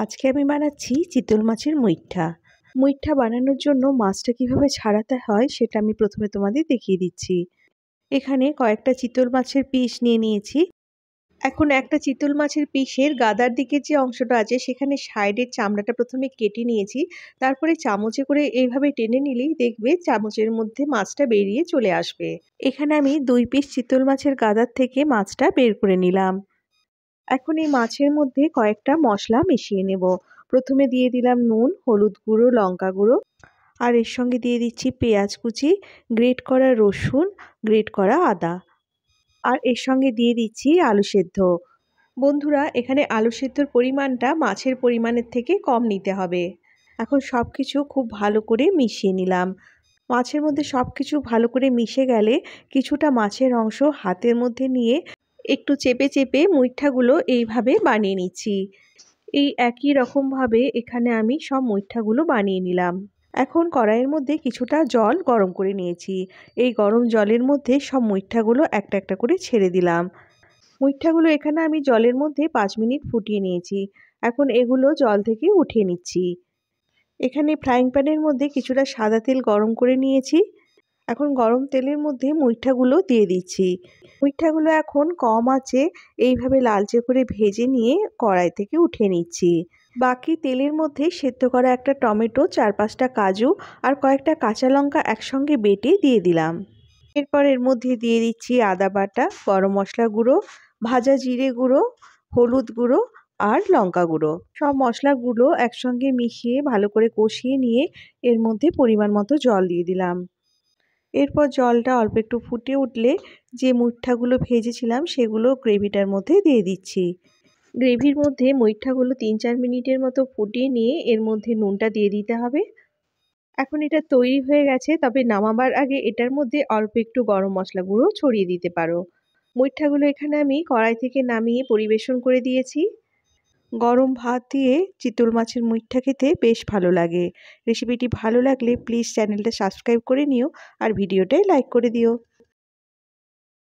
আজকে আমি বানাচ্ছি চিতল মাছের মুইঠা। মুইঠা বানানোর জন্য মাছটা কিভাবে ছাড়াতে হয় সেটা আমি প্রথমে তোমাদের দেখিয়ে দিচ্ছি। এখানে কয়েকটা চিতল মাছের পিস নিয়ে নিয়েছি। এখন একটা চিতল মাছের পিসের গাদার দিকের যে অংশটা আছে সেখানে সাইডের চামড়াটা প্রথমে কেটে নিয়েছি। তারপরে চামচে করে এইভাবে টেনে নিলেই দেখবে চামচের মধ্যে মাছটা বেরিয়ে চলে আসবে। এখানে আমি 2 পিস চিতল মাছের গাদার থেকে মাছটা বের করে নিলাম। এখন এই মাছের মধ্যে কয়েকটা মশলা মিশিয়ে নেব। প্রথমে দিয়ে দিলাম নুন, হলুদ গুঁড়ো, লঙ্কা গুঁড়ো, আর এর সঙ্গে দিয়ে দিচ্ছি পেঁয়াজ কুচি, গ্রেট করা রসুন, গ্রেট করা আদা, আর এর সঙ্গে দিয়ে দিচ্ছি আলু সেদ্ধ। বন্ধুরা, এখানে আলু সেদ্ধর পরিমাণটা মাছের পরিমাণের থেকে কম নিতে হবে। এখন সব কিছু খুব ভালো করে মিশিয়ে নিলাম। মাছের মধ্যে সব কিছু ভালো করে মিশে গেলে কিছুটা মাছের অংশ হাতের মধ্যে নিয়ে একটু চেপে চেপে মুইঠাগুলো এইভাবে বানিয়ে নিচ্ছি। এই একই রকমভাবে এখানে আমি সব মুইঠাগুলো বানিয়ে নিলাম। এখন কড়াইয়ের মধ্যে কিছুটা জল গরম করে নিয়েছি। এই গরম জলের মধ্যে সব মুইঠাগুলো একটা একটা করে ছেড়ে দিলাম। মুইঠাগুলো এখানে আমি জলের মধ্যে 5 মিনিট ফুটিয়ে নিয়েছি। এখন এগুলো জল থেকে উঠিয়ে নিচ্ছি। এখানে ফ্রাইং প্যানের মধ্যে কিছুটা সাদা তেল গরম করে নিয়েছি। এখন গরম তেলের মধ্যে মুইঠাগুলো দিয়ে দিচ্ছি। মুইঠাগুলো এখন কম আঁচে এইভাবে লালচে করে ভেজে নিয়ে কড়াই থেকে উঠিয়ে নিচ্ছি। বাকি তেলের মধ্যে সেদ্ধ করা একটা টমেটো, 4-5টা কাজু আর কয়েকটা কাঁচা লঙ্কা একসঙ্গে বেটে দিয়ে দিলাম। এরপর এর মধ্যে দিয়ে দিচ্ছি আদা বাটা, গরম মশলা গুঁড়ো, ভাজা জিরে গুঁড়ো, হলুদ গুঁড়ো আর লঙ্কা গুঁড়ো। সব মশলাগুলো একসঙ্গে মিশিয়ে ভালো করে কষিয়ে নিয়ে এর মধ্যে পরিমাণ মতো জল দিয়ে দিলাম। এরপর জলটা অল্প একটু ফুটে উঠলে যে মুইঠাগুলো ভেজেছিলাম সেগুলো গ্রেভিটার মধ্যে দিয়ে দিচ্ছি। গ্রেভির মধ্যে মুইঠাগুলো 3-4 মিনিটের মতো ফুটিয়ে নিয়ে এর মধ্যে নুনটা দিয়ে দিতে হবে। এখন এটা তৈরি হয়ে গেছে, তবে নামাবার আগে এটার মধ্যে অল্প একটু গরম মশলা গুঁড়ো ছড়িয়ে দিতে পারো। মুইঠাগুলো এখানে আমি কড়াই থেকে নামিয়ে পরিবেশন করে দিয়েছি। গরম ভাত দিয়ে চিতল মাছের মুইঠা খেতে বেশ ভালো লাগে। রেসিপিটি ভালো লাগলে প্লিজ চ্যানেলটা সাবস্ক্রাইব করে নিও আর ভিডিওটায় লাইক করে দিও।